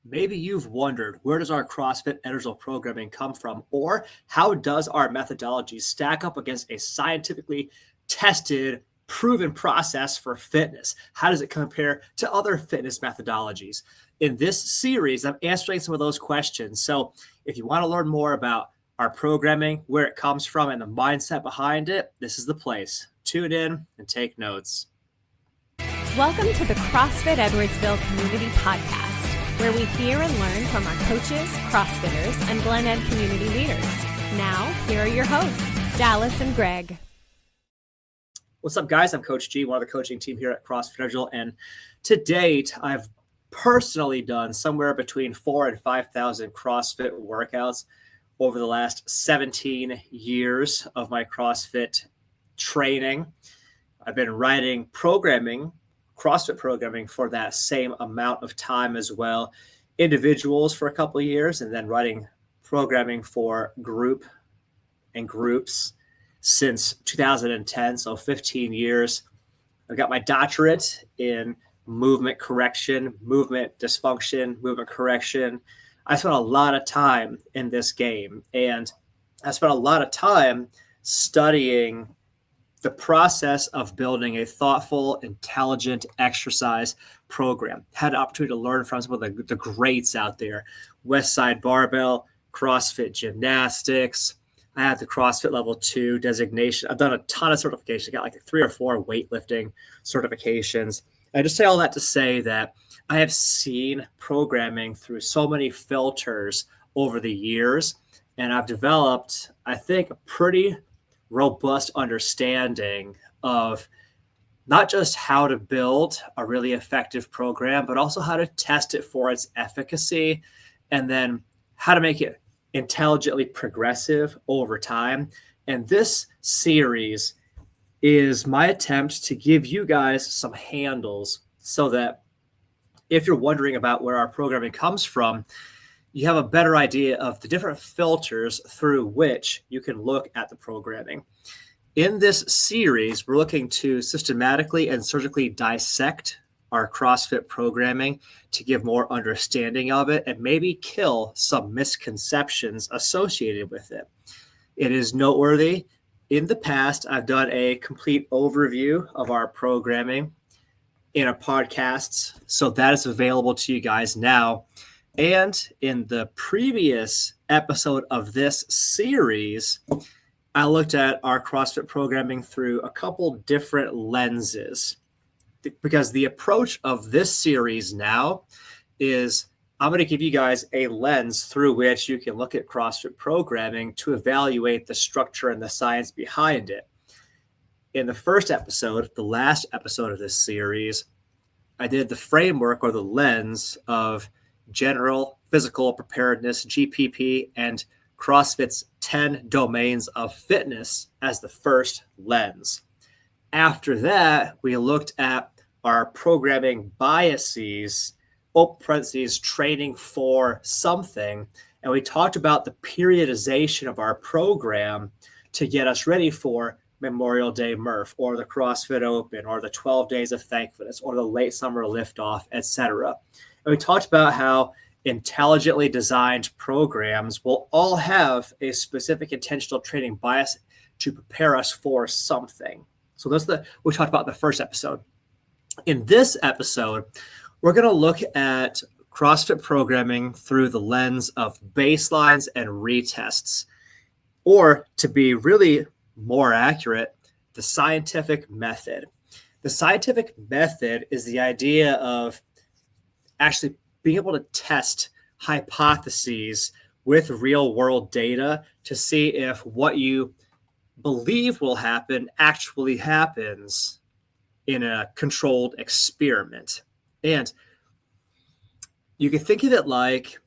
Maybe you've wondered, where does our CrossFit interval programming come from? Or how does our methodology stack up against a scientifically tested, proven process for fitness? How does it compare to other fitness methodologies? In this series, I'm answering some of those questions. So if you want to learn more about our programming, where it comes from, and the mindset behind it, this is the place. Tune in and take notes. Welcome to the CrossFit Edwardsville Community Podcast, where we hear and learn from our coaches, CrossFitters, and Glen Ed community leaders. Now, here are your hosts, Dallas and Greg. What's up, guys? I'm Coach G, one of the coaching team here at CrossFit Edwardsville, and to date, I've personally done somewhere between 4,000 and 5,000 CrossFit workouts over the last 17 years of my CrossFit training. I've been writing CrossFit programming for that same amount of time as well. Individuals for a couple of years, and then writing programming for groups since 2010, so 15 years. I've got my doctorate in movement correction, movement dysfunction, movement correction. I spent a lot of time in this game, and I spent a lot of time studying the process of building a thoughtful, intelligent exercise program. Had an opportunity to learn from some of the greats out there. Westside Barbell, CrossFit Gymnastics. I had the CrossFit Level 2 designation. I've done a ton of certifications. I got like 3 or 4 weightlifting certifications. I just say all that to say that I have seen programming through so many filters over the years, and I've developed, I think, a pretty robust understanding of not just how to build a really effective program, but also how to test it for its efficacy, and then how to make it intelligently progressive over time. And this series is my attempt to give you guys some handles so that if you're wondering about where our programming comes from, you have a better idea of the different filters through which you can look at the programming. In this series, we're looking to systematically and surgically dissect our CrossFit programming to give more understanding of it and maybe kill some misconceptions associated with it. It is noteworthy. In the past, I've done a complete overview of our programming in our podcasts, so that is available to you guys now. And in the previous episode of this series, I looked at our CrossFit programming through a couple different lenses, because the approach of this series now is I'm going to give you guys a lens through which you can look at CrossFit programming to evaluate the structure and the science behind it. In the first episode, the last episode of this series, I did the framework or the lens of general physical preparedness, GPP, and CrossFit's 10 domains of fitness as the first lens. After that, we looked at our programming biases, training for something, and we talked about the periodization of our program to get us ready for Memorial Day Murph, or the CrossFit Open, or the 12 Days of Thankfulness, or the late summer liftoff, etc. And we talked about how intelligently designed programs will all have a specific intentional training bias to prepare us for something. So that's we talked about in the first episode. In this episode, we're going to look at CrossFit programming through the lens of baselines and retests, or to be really more accurate, the scientific method. The scientific method is the idea of actually being able to test hypotheses with real world data to see if what you believe will happen actually happens in a controlled experiment. And you can think of it like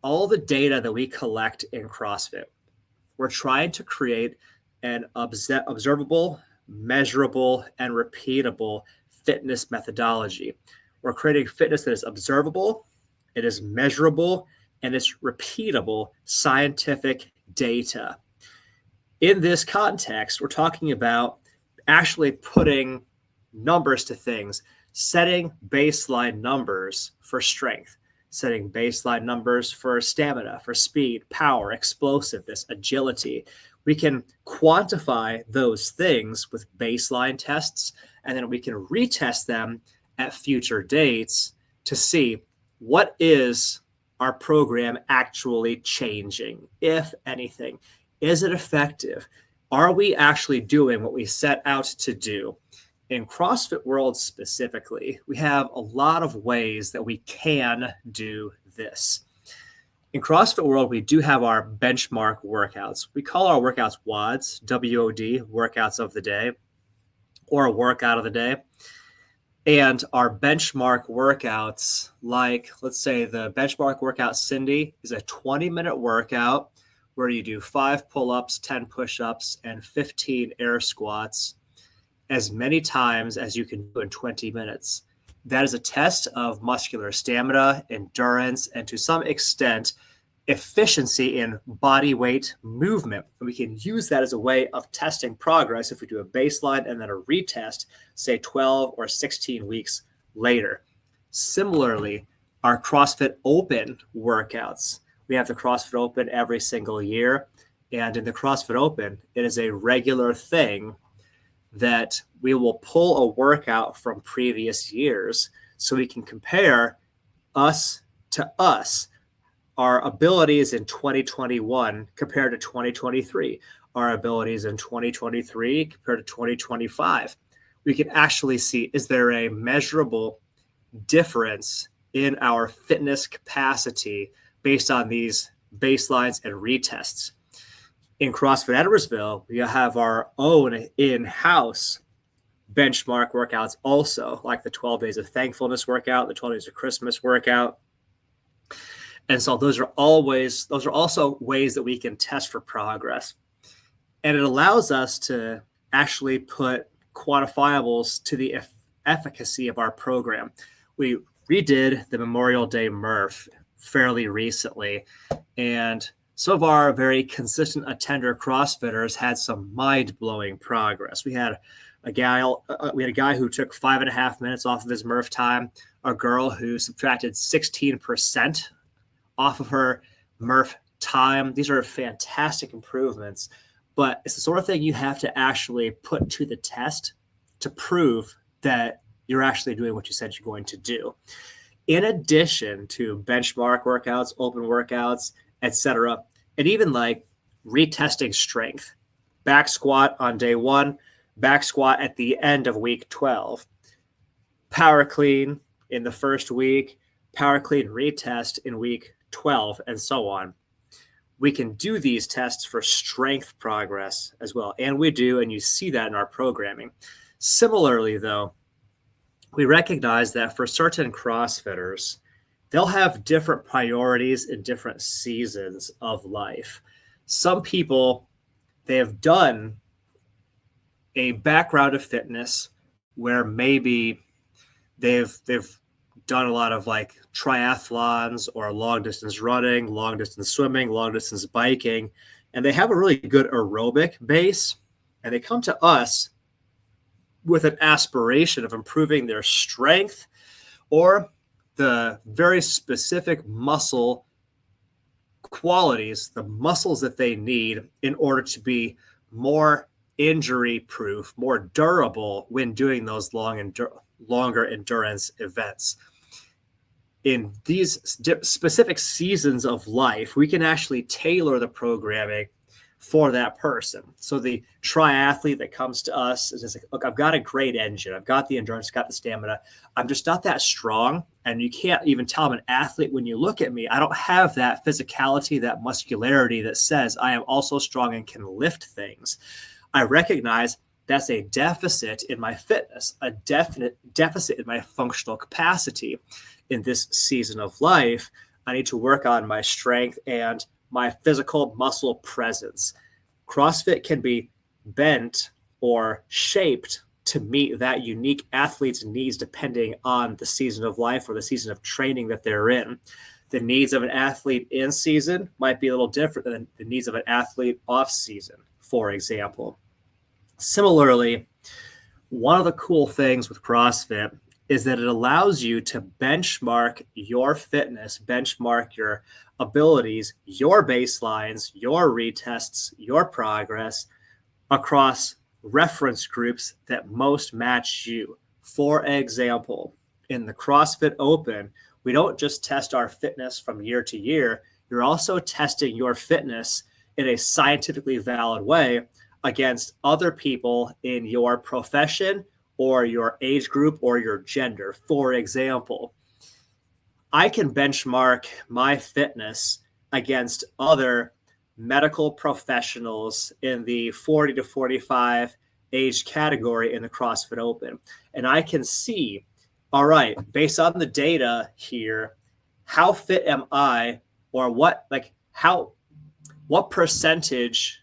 all the data that we collect in CrossFit. We're trying to create an observable, measurable, and repeatable fitness methodology. We're creating fitness that is observable, it is measurable, and it's repeatable scientific data. In this context, we're talking about actually putting numbers to things, setting baseline numbers for strength. setting baseline numbers for stamina, for speed, power, explosiveness, agility. We can quantify those things with baseline tests, and then we can retest them at future dates to see what is our program actually changing, if anything. Is it effective? Are we actually doing what we set out to do? In CrossFit world specifically, we have a lot of ways that we can do this. In CrossFit world, we do have our benchmark workouts. We call our workouts WODs, W-O-D, workouts of the day, or a workout of the day. And our benchmark workouts, like let's say the benchmark workout Cindy is a 20-minute workout where you do 5 pull-ups, 10 push-ups, and 15 air squats as many times as you can do in 20 minutes. That is a test of muscular stamina, endurance, and to some extent, efficiency in body weight movement. And we can use that as a way of testing progress if we do a baseline and then a retest, say 12 or 16 weeks later. Similarly, our CrossFit Open workouts. We have the CrossFit Open every single year. And in the CrossFit Open, it is a regular thing that we will pull a workout from previous years so we can compare us to us, our abilities in 2021 compared to 2023, our abilities in 2023 compared to 2025. We can actually see, is there a measurable difference in our fitness capacity based on these baselines and retests? In CrossFit Edwardsville, we have our own in-house benchmark workouts also, like the 12 Days of Thankfulness workout, the 12 Days of Christmas workout. And so those are also ways that we can test for progress. And it allows us to actually put quantifiables to the efficacy of our program. We redid the Memorial Day Murph fairly recently, and some of our very consistent attender CrossFitters had some mind-blowing progress. We had a guy who took 5.5 minutes off of his Murph time, a girl who subtracted 16% off of her Murph time. These are fantastic improvements, but it's the sort of thing you have to actually put to the test to prove that you're actually doing what you said you're going to do. In addition to benchmark workouts, open workouts, etc., and even like retesting strength, back squat on day 1, back squat at the end of week 12, power clean in the first week, power clean retest in week 12, and so on. We can do these tests for strength progress as well, and we do, and you see that in our programming. Similarly, though, we recognize that for certain CrossFitters, they'll have different priorities in different seasons of life. Some people, they have done a background of fitness where maybe they've done a lot of like triathlons or long distance running, long distance swimming, long distance biking, and they have a really good aerobic base, and they come to us with an aspiration of improving their strength or the very specific muscle qualities, the muscles that they need in order to be more injury proof, more durable when doing those longer endurance events. In these specific seasons of life, we can actually tailor the programming for that person. So the triathlete that comes to us is just like, look, I've got a great engine. I've got the endurance, got the stamina. I'm just not that strong. And you can't even tell I'm an athlete when you look at me. I don't have that physicality, that muscularity that says I am also strong and can lift things. I recognize that's a deficit in my fitness, a definite deficit in my functional capacity. In this season of life, I need to work on my strength and my physical muscle presence. CrossFit can be bent or shaped to meet that unique athlete's needs depending on the season of life or the season of training that they're in. The needs of an athlete in season might be a little different than the needs of an athlete off season, for example. Similarly, one of the cool things with CrossFit is that it allows you to benchmark your fitness, benchmark your abilities, your baselines, your retests, your progress across reference groups that most match you. For example, in the CrossFit Open, we don't just test our fitness from year to year. You're also testing your fitness in a scientifically valid way against other people in your profession or your age group or your gender. For example, I can benchmark my fitness against other medical professionals in the 40 to 45 age category in the CrossFit Open. And I can see, all right, based on the data here, how fit am I, or what percentage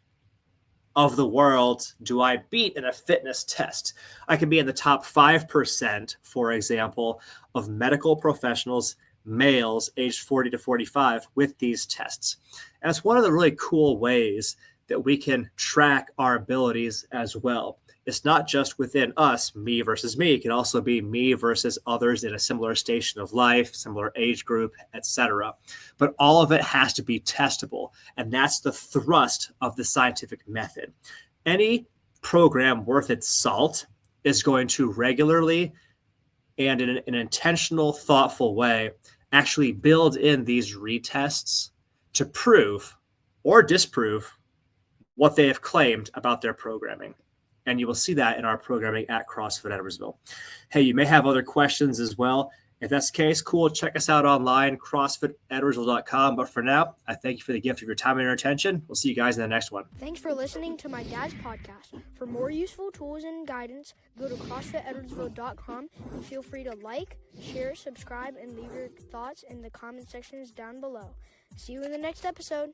of the world do I beat in a fitness test? I can be in the top 5%, for example, of medical professionals, males aged 40 to 45 with these tests. And it's one of the really cool ways that we can track our abilities as well. It's not just within us, me versus me. It can also be me versus others in a similar station of life, similar age group, etc. But all of it has to be testable. And that's the thrust of the scientific method. Any program worth its salt is going to regularly and in an intentional, thoughtful way actually build in these retests to prove or disprove what they have claimed about their programming. And you will see that in our programming at CrossFit Edwardsville. Hey, you may have other questions as well. If that's the case, cool. Check us out online, CrossFitEdwardsville.com. But for now, I thank you for the gift of your time and your attention. We'll see you guys in the next one. Thanks for listening to my dad's podcast. For more useful tools and guidance, go to CrossFitEdwardsville.com and feel free to like, share, subscribe, and leave your thoughts in the comment sections down below. See you in the next episode.